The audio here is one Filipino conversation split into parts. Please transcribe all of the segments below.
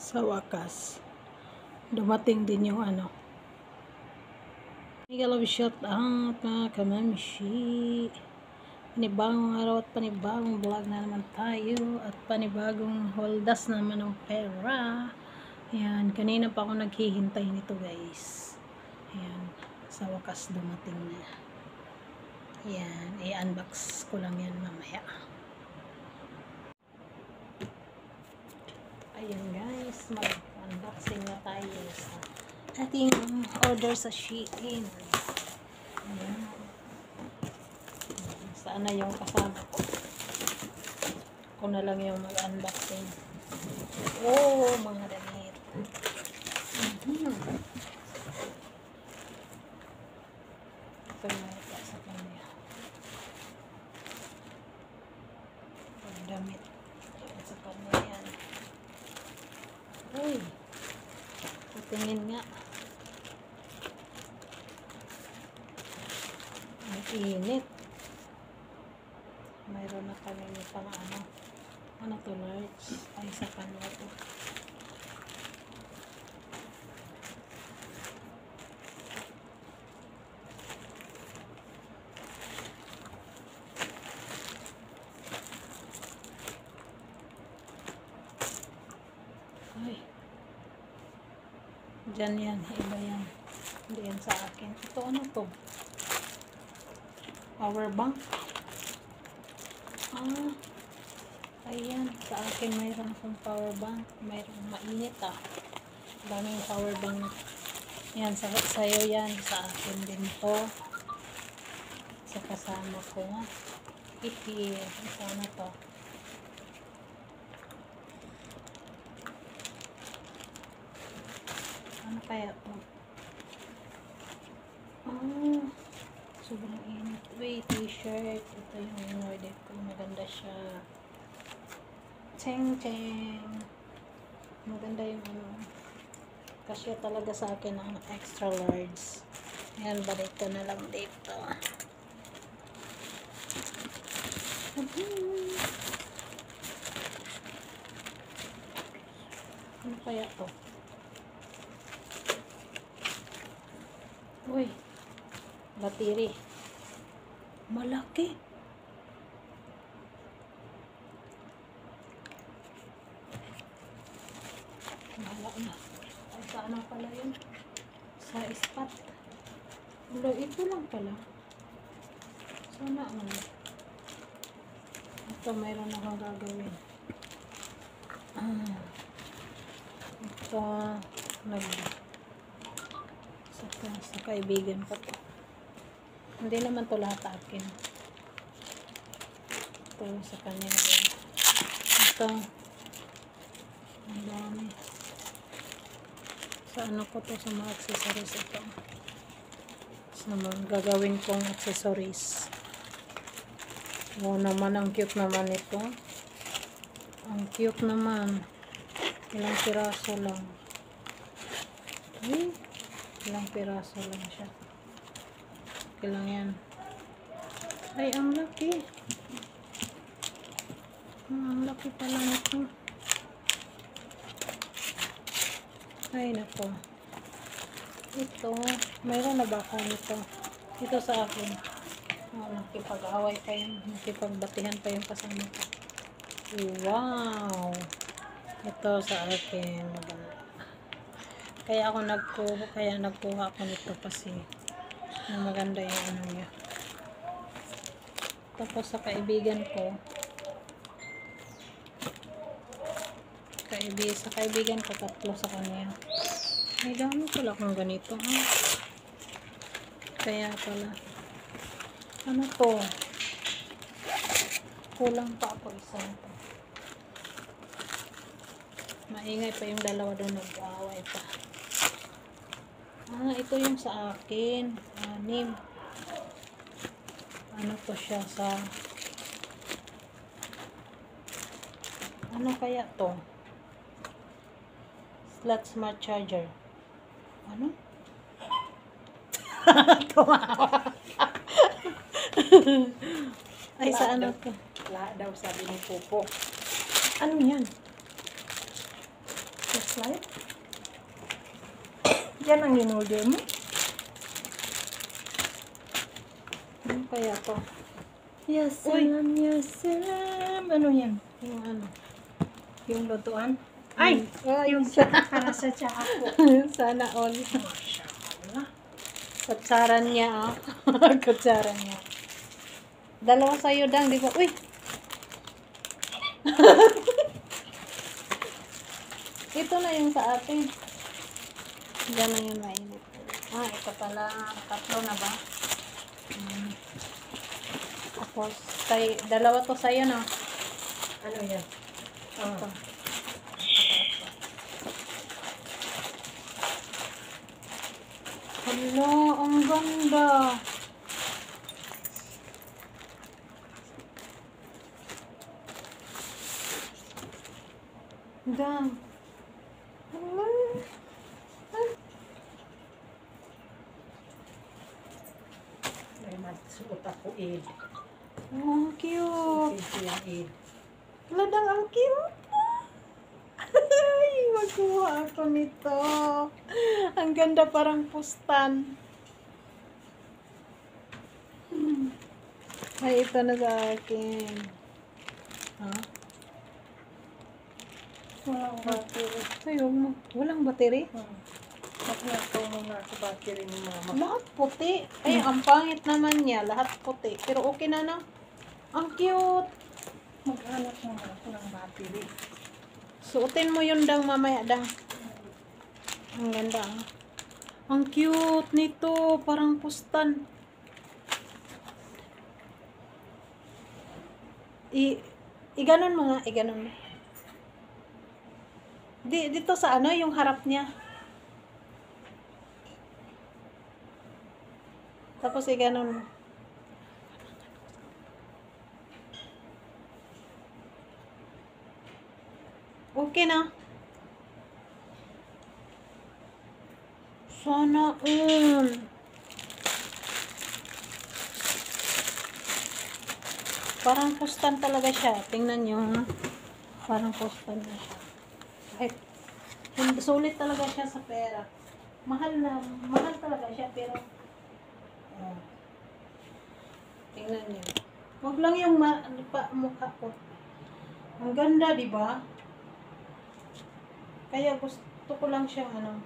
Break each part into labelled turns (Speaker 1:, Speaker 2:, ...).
Speaker 1: Sa wakas, dumating din yung ano. Mega love shout out mga kamamshi. Panibagong araw at panibagong vlog na naman tayo. At panibagong holdas naman ng pera. Ayan, kanina pa ako naghihintay nito guys. Ayan, sa wakas dumating na. Ayan, i-unbox ko lang yan mamaya. Ayan guys, mag-unboxing na tayo sa ating order sa Shein. Ayan. Saan na yung kasama ko? Ako na lang yung mag-unboxing. Oh, mga damit. Ito yung sa kanya. Damit. Sa kanya yan. Uy, patingin nga. Ang init. Mayroon na kami pang ano to, large. Ay, sa kanwa to. Ay. Diyan yan. Iba yan. Hindi yan sa akin. Ito ano to? Power bank. Ayan. Sa akin mayroon akong power bank. Mayroon mainit daming power bank. Yan. Sa'yo yan. Sa akin din to. Sa kasama ko. Ipi. Sana to. Ano kaya to? Sobrang init. Wait, t-shirt. Ito yung order ko. Maganda siya. Cheng cheng. Maganda yung kasya talaga sa akin ang extra large. Ayan, balik ko na lang dito. Ano kaya to? Uy, battery. Malaki. Wala na. Ay, saan pala yun? Sa spot. Wala, ito lang pala. Sana ano. Ito, mayroon akong gagawin. Ito, sa kaibigan ko to. Hindi naman to lahat akin. Ito sa kanya din. Ito. Ang dami. Sa ano ko to, sa mga accessories ito. Sa mga gagawin kong accessories. Oo naman, ang cute naman ito. Ang cute naman. Ilang piraso lang. Ilang piraso lang siya. Okay lang yan. Ay, ang laki. Ang laki pala nito. Ay, nako. Ito. Mayroon na ba ako nito? Ito sa akin. Nakipag-away pa yun. Nakipagbatihan pa yung kasama ko. Wow! Ito sa akin. Kaya nagkuha ako nito kasi maganda yung ano niya. Tapos sa kaibigan ko, tatlo sa kanya. May dami pala kung ganito. Kaya pala. Ano to? Kulang pa ako isa nito. Maingay pa yung dalawa doon, nag-aaway pa. Ito yung sa akin. 6. Ano to siya sa... Ano kaya to? Flat smart charger. Ano? Tumawa. Ay, sa ano to?
Speaker 2: Lahat daw sabi ni Popo.
Speaker 1: Ano yan?
Speaker 2: flashlight? Yan ang in-order mo?
Speaker 1: Ano kaya to?
Speaker 2: Yes,
Speaker 1: Uy!
Speaker 2: yes, ano yan?
Speaker 1: Yung ano?
Speaker 2: Yung lutuan? Ay! Yung para sa tsaka ko.
Speaker 1: Sana all.
Speaker 2: Mashallah.
Speaker 1: Kutsaran niya, ah. Kutsaran niya. Dalawa sa'yo, Dang, di ba? Uy! Ito na yung sa atin. Diyan na yun mainit. Ah, ito pala. Tatlo na ba? Tapos, dalawa to sa'yo, no?
Speaker 2: Ano yan?
Speaker 1: Ito. Hala, ang ganda. Dang. Hala.
Speaker 2: May masuot ako eh.
Speaker 1: Oh, ang cute.
Speaker 2: Ito yung eh.
Speaker 1: Hala, Dang, ang cute. Ay, magkuha ako nito. Ang ganda, parang pustan. Ay, ito na sa akin. Ha?
Speaker 2: Walang battery.
Speaker 1: Ay, huwag mo. Walang battery?
Speaker 2: Magnato mo nga sa battery ni mama.
Speaker 1: Lahat puti. Ay, ang pangit naman niya. Lahat puti. Pero okay na na. Ang cute.
Speaker 2: Maghanap mo nga ako ng battery.
Speaker 1: Suotin mo yun, Dang, mamaya, Dang. Ang ganda. Ah. Ang cute nito. Parang pustan. Iganon mo nga. Iganon mo. Dito sa ano, yung harap niya. Tapos iganon mo. Okay na. Sana all. Parang pustan talaga siya. Tingnan nyo, ha? Parang pustan na siya. Kahit, sulit talaga siya sa pera. Mahal talaga siya, pero, oh. Tingnan nyo. Huwag lang yung mukha ko. Ang ganda, di ba? Kaya gusto ko lang siyang ano.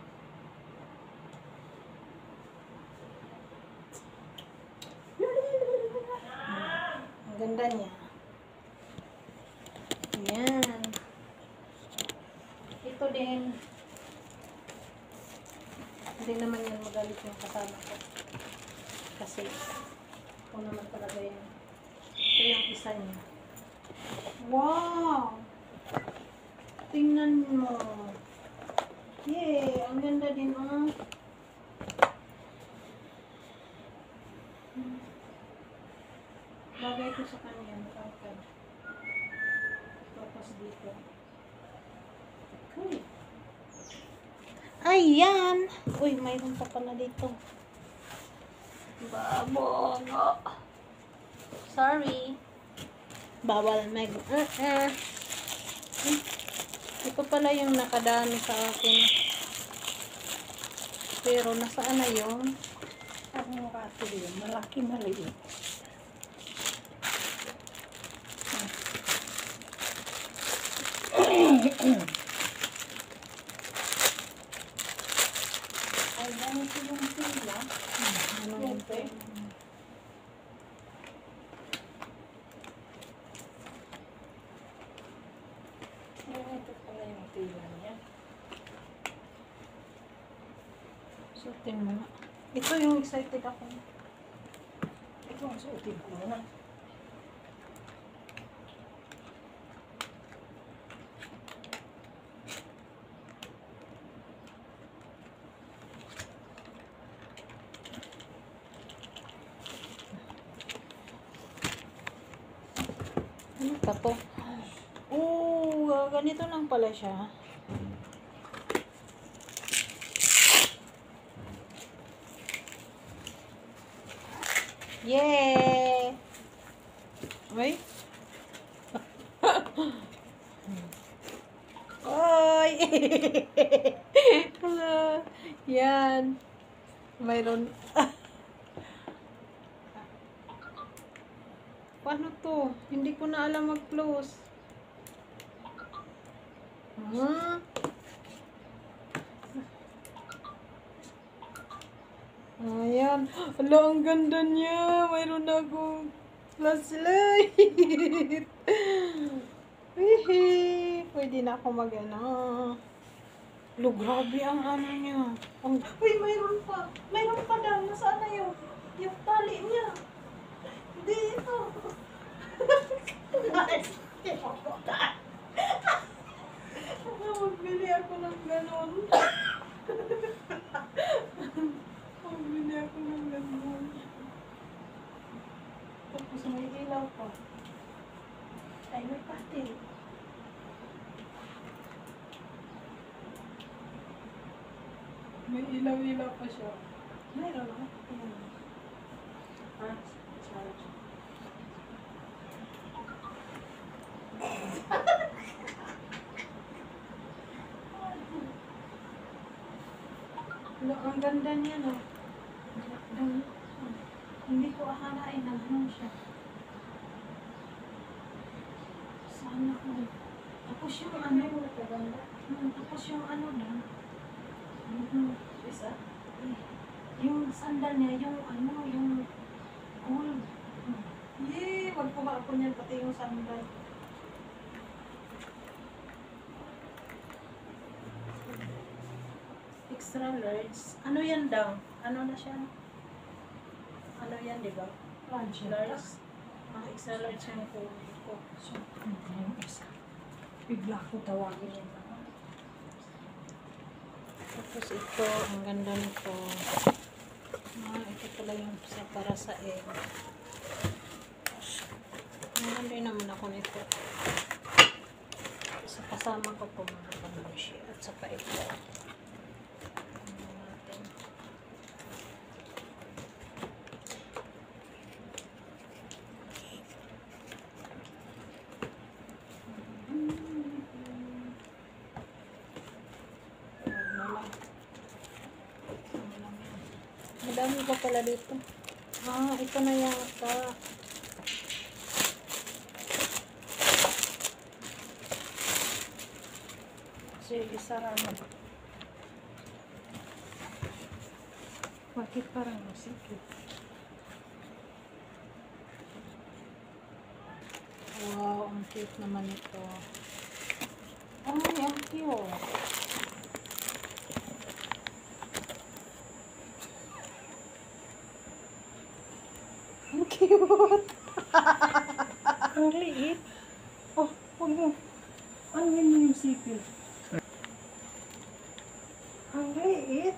Speaker 1: Ang ganda niya. Ayan. Ito din. Hindi naman yan magalit yung kasama ko. Kasi, ako naman talaga yan. Ito yung isa niya. Wow! Tingnan mo. Yay! Ang ganda din, oh. Bagay ko sa kanya. Makakad. Tapos dito. Uy! Ayan! Uy, mayroon pa pala dito. Babong! Sorry. Bawal mag... Ito pala yung nakadami sa akin. Pero nasaan na yun?
Speaker 2: Ang battery yun. Malaki maliit. Ay, ganito yung pila.
Speaker 1: Ano yun?
Speaker 2: Ito pala yung pila niya.
Speaker 1: Suotin mo na. Ito yung excited ako.
Speaker 2: Ito ang suotin ko muna.
Speaker 1: Ano pa to? Ganito lang pala siya. Yay! Uy! Oy! Uy! Yan. Mayroon. Paano to? Hindi ko na alam mag-close. Ayan. Ala, ang ganda niya. Mayroon na akong flashlight. Hihi. Pwede na ako mag-ano. Lo, grabe ang ano niya. Uy, mayroon pa. Mayroon pa daw. Nasaan na yung tali niya? Dito. Magbili ako ng ganon. Magbili ako ng ganon. Tapos may ilaw pa. Ay, may patil. May ilaw-ilaw pa siya. Mayroon ako. Charge. Ang ganda niya, no? Hindi ko akalain na gano'n siya. Sana ko. Tapos yung ano, tapos yung ano lang. Isa? Yung sandal niya, yung ano, yung gold. Yee! Magkuha ako niyan, pati yung sandal. Extra large. Ano yan daw? Ano na siya? Ano yan, di ba? Large. Extra large yung kunin ko. So, yung isa. Bigla ko tawagin yun. Tapos ito, ang ganda nito. Ito pala yung para sa egg. Ang ganda naman ako nito. Sa kasama ko po mga panamushi at saka ito. Madami pa pala dito. Ito na yata. Sige, sarama. Bakit parang masikip? Wow, ang cute naman ito. Ay, ang cute. Ang cute. Ang liit. Oh, huwag mo. Ano yun yung sipil? Ang liit.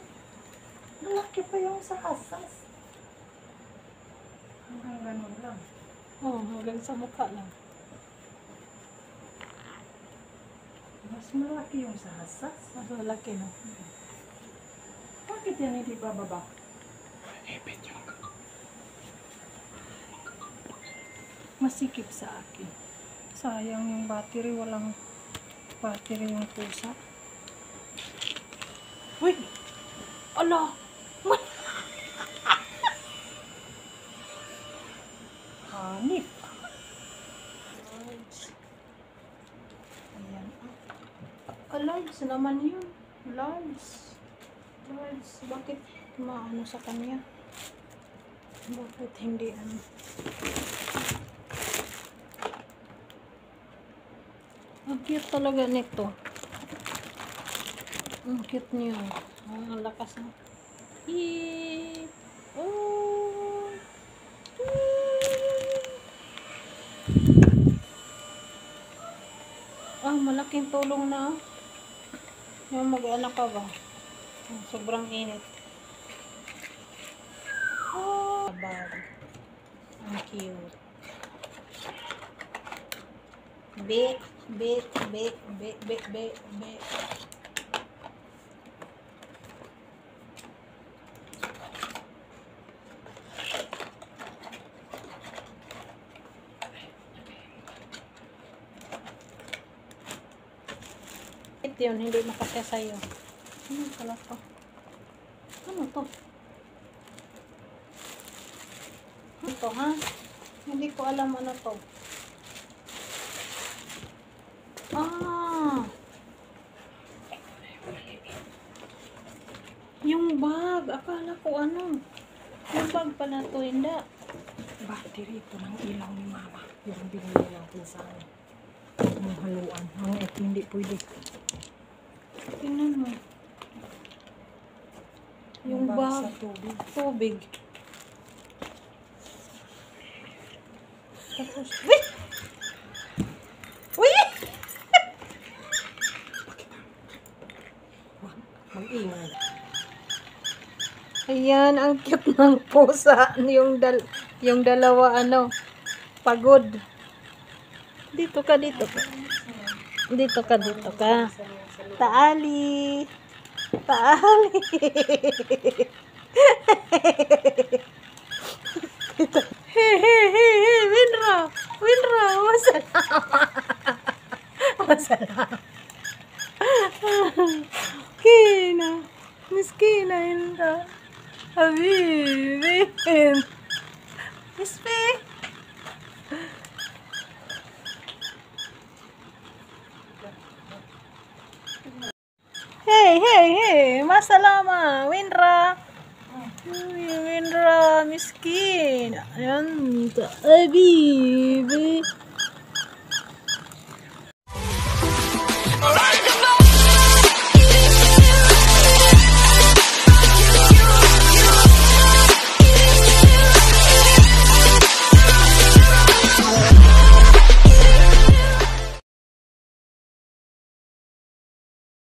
Speaker 1: Malaki pa yung sa hasas. Hanggang ganun lang. Oh, hanggang sa mukha lang. Mas malaki yung sa hasas. Mas malaki, no? Bakit yan hindi bababa? Ipit yung masikip sa akin. Sayang yung battery, walang battery yung pusa. Uy! Ala! Hanip. Ayan. Large naman yun. Large. Bakit maano sa kanya? Bakit hindi ano? Ang cute talaga nito. Ang cute niya. Ang lakas na. Eep! Oh! Malaking tulong na. Yung mag-anak ka ba? Sobrang init. Oh! Bag. Ang cute. Be. yun, hindi makasya sa'yo. Ano pala to? Ano to? Ano to, ha? Hindi ko alam ano to. Ah! Yung bag. Akala ko ano. Yung bag pala to, hindi.
Speaker 2: Battery ito ng ilaw ni mama. Yung binili natin sa ng haluan. Mga ito hindi pwede.
Speaker 1: Tingnan mo. Yung bag.
Speaker 2: Sa tubig.
Speaker 1: Tubig. Tapos, uy! Uy!
Speaker 2: Mag-ingay.
Speaker 1: Ayan, ang cute ng pusa. Yung dalawa, ano, pagod. Dito ka, dito ka. Dito ka, dito ka. Taali. Taali. Dito. Hey, hey, hey, hey, Winra. Winra, masalamat. Masalamat. Kina. Miskina, Winra. Habibi. Mispi. Hey, hey, hey. Masalama. Winra. Uy, Winra. Miskin. Ayan. Habibi.